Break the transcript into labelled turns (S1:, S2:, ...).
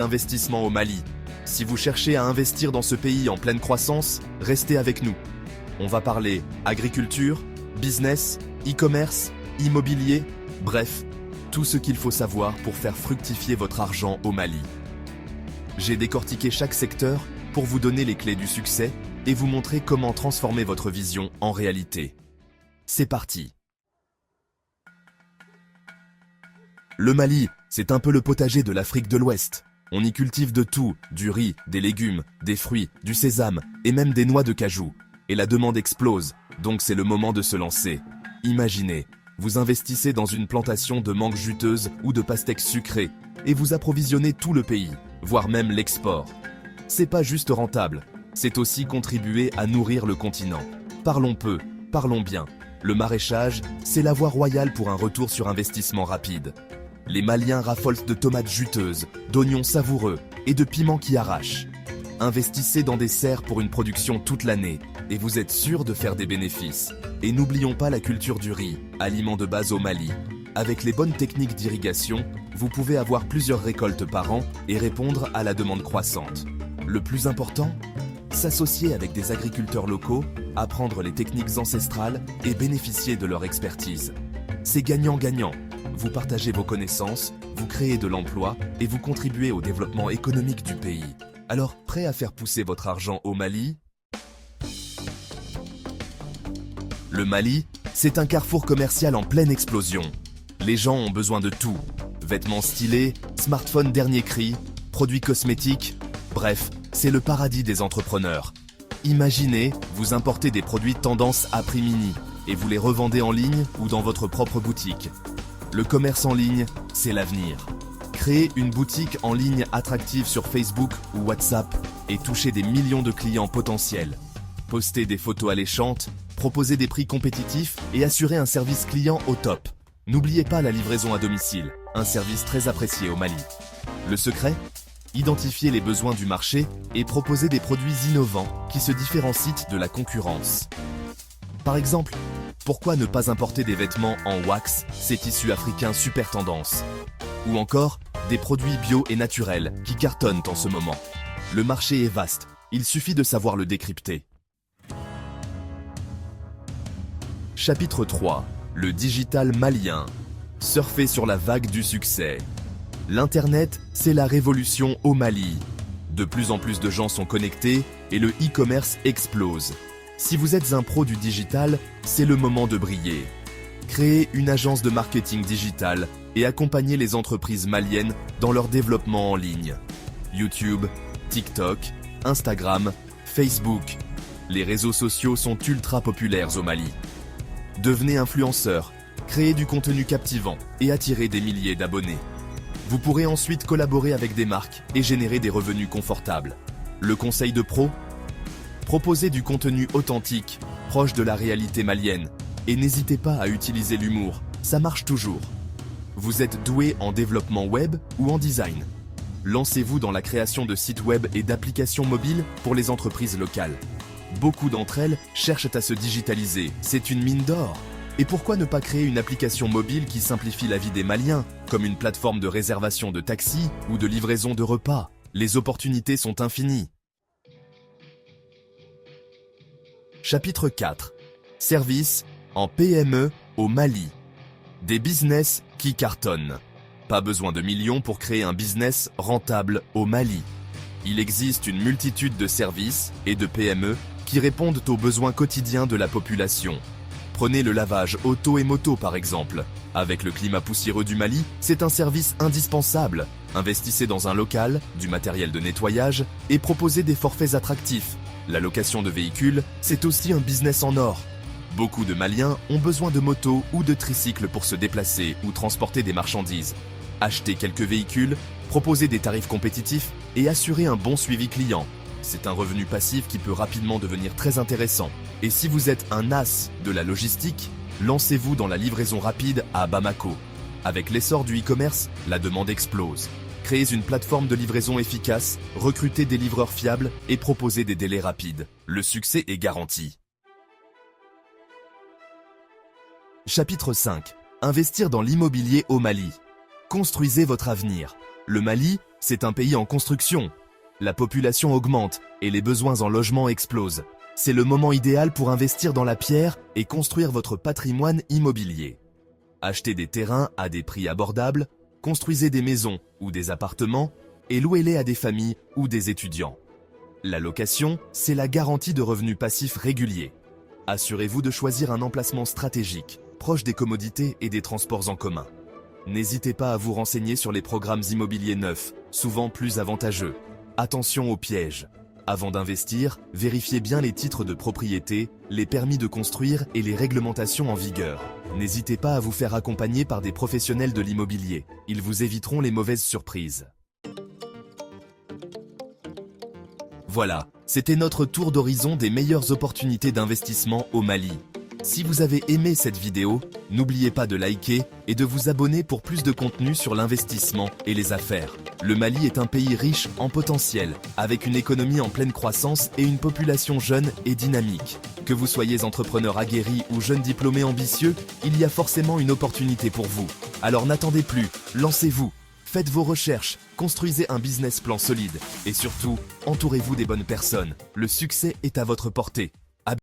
S1: Investissement au Mali. Si vous cherchez à investir dans ce pays en pleine croissance, restez avec nous. On va parler agriculture, business, e-commerce, immobilier, bref, tout ce qu'il faut savoir pour faire fructifier votre argent au Mali. J'ai décortiqué chaque secteur pour vous donner les clés du succès et vous montrer comment transformer votre vision en réalité. C'est parti. Le Mali, c'est un peu le potager de l'Afrique de l'Ouest. On y cultive de tout, du riz, des légumes, des fruits, du sésame et même des noix de cajou. Et la demande explose, donc c'est le moment de se lancer. Imaginez, vous investissez dans une plantation de mangue juteuse ou de pastèques sucrées et vous approvisionnez tout le pays, voire même l'export. C'est pas juste rentable, c'est aussi contribuer à nourrir le continent. Parlons peu, parlons bien. Le maraîchage, c'est la voie royale pour un retour sur investissement rapide. Les Maliens raffolent de tomates juteuses, d'oignons savoureux et de piments qui arrachent. Investissez dans des serres pour une production toute l'année et vous êtes sûr de faire des bénéfices. Et n'oublions pas la culture du riz, aliment de base au Mali. Avec les bonnes techniques d'irrigation, vous pouvez avoir plusieurs récoltes par an et répondre à la demande croissante. Le plus important, s'associer avec des agriculteurs locaux, apprendre les techniques ancestrales et bénéficier de leur expertise. C'est gagnant-gagnant. Vous partagez vos connaissances, vous créez de l'emploi et vous contribuez au développement économique du pays. Alors, prêt à faire pousser votre argent au Mali? Le Mali, c'est un carrefour commercial en pleine explosion. Les gens ont besoin de tout. Vêtements stylés, smartphones dernier cri, produits cosmétiques, bref, c'est le paradis des entrepreneurs. Imaginez, vous importez des produits tendance à prix mini et vous les revendez en ligne ou dans votre propre boutique. Le commerce en ligne, c'est l'avenir. Créez une boutique en ligne attractive sur Facebook ou WhatsApp et touchez des millions de clients potentiels. Postez des photos alléchantes, proposez des prix compétitifs et assurez un service client au top. N'oubliez pas la livraison à domicile, un service très apprécié au Mali. Le secret ? Identifiez les besoins du marché et proposez des produits innovants qui se différencient de la concurrence. Par exemple, pourquoi ne pas importer des vêtements en wax, ces tissus africains super tendance? Ou encore, des produits bio et naturels qui cartonnent en ce moment. Le marché est vaste, il suffit de savoir le décrypter. Chapitre 3. Le digital malien. Surfez sur la vague du succès. L'Internet, c'est la révolution au Mali. De plus en plus de gens sont connectés et le e-commerce explose. Si vous êtes un pro du digital, c'est le moment de briller. Créez une agence de marketing digital et accompagnez les entreprises maliennes dans leur développement en ligne. YouTube, TikTok, Instagram, Facebook. Les réseaux sociaux sont ultra populaires au Mali. Devenez influenceur, créez du contenu captivant et attirez des milliers d'abonnés. Vous pourrez ensuite collaborer avec des marques et générer des revenus confortables. Le conseil de pro ? Proposez du contenu authentique, proche de la réalité malienne. Et n'hésitez pas à utiliser l'humour, ça marche toujours. Vous êtes doué en développement web ou en design. Lancez-vous dans la création de sites web et d'applications mobiles pour les entreprises locales. Beaucoup d'entre elles cherchent à se digitaliser, c'est une mine d'or. Et pourquoi ne pas créer une application mobile qui simplifie la vie des Maliens, comme une plateforme de réservation de taxis ou de livraison de repas? Les opportunités sont infinies. Chapitre 4. Services en PME au Mali. Des business qui cartonnent. Pas besoin de millions pour créer un business rentable au Mali. Il existe une multitude de services et de PME qui répondent aux besoins quotidiens de la population. Prenez le lavage auto et moto par exemple. Avec le climat poussiéreux du Mali, c'est un service indispensable. Investissez dans un local, du matériel de nettoyage et proposez des forfaits attractifs. La location de véhicules, c'est aussi un business en or. Beaucoup de Maliens ont besoin de motos ou de tricycles pour se déplacer ou transporter des marchandises. Achetez quelques véhicules, proposez des tarifs compétitifs et assurez un bon suivi client. C'est un revenu passif qui peut rapidement devenir très intéressant. Et si vous êtes un as de la logistique, lancez-vous dans la livraison rapide à Bamako. Avec l'essor du e-commerce, la demande explose. Créez une plateforme de livraison efficace, recrutez des livreurs fiables et proposez des délais rapides. Le succès est garanti. Chapitre 5. Investir dans l'immobilier au Mali. Construisez votre avenir. Le Mali, C'est un pays en construction. La population augmente et les besoins en logement explosent. C'est le moment idéal pour investir dans la pierre et construire votre patrimoine immobilier. Achetez des terrains à des prix abordables, construisez des maisons ou des appartements et louez-les à des familles ou des étudiants. La location, c'est la garantie de revenus passifs réguliers. Assurez-vous de choisir un emplacement stratégique, proche des commodités et des transports en commun. N'hésitez pas à vous renseigner sur les programmes immobiliers neufs, souvent plus avantageux. Attention aux pièges. Avant d'investir, vérifiez bien les titres de propriété, les permis de construire et les réglementations en vigueur. N'hésitez pas à vous faire accompagner par des professionnels de l'immobilier. Ils vous éviteront les mauvaises surprises. Voilà, c'était notre tour d'horizon des meilleures opportunités d'investissement au Mali. Si vous avez aimé cette vidéo, n'oubliez pas de liker et de vous abonner pour plus de contenu sur l'investissement et les affaires. Le Mali est un pays riche en potentiel, avec une économie en pleine croissance et une population jeune et dynamique. Que vous soyez entrepreneur aguerri ou jeune diplômé ambitieux, il y a forcément une opportunité pour vous. Alors n'attendez plus, lancez-vous. Faites vos recherches, construisez un business plan solide et surtout, entourez-vous des bonnes personnes. Le succès est à votre portée.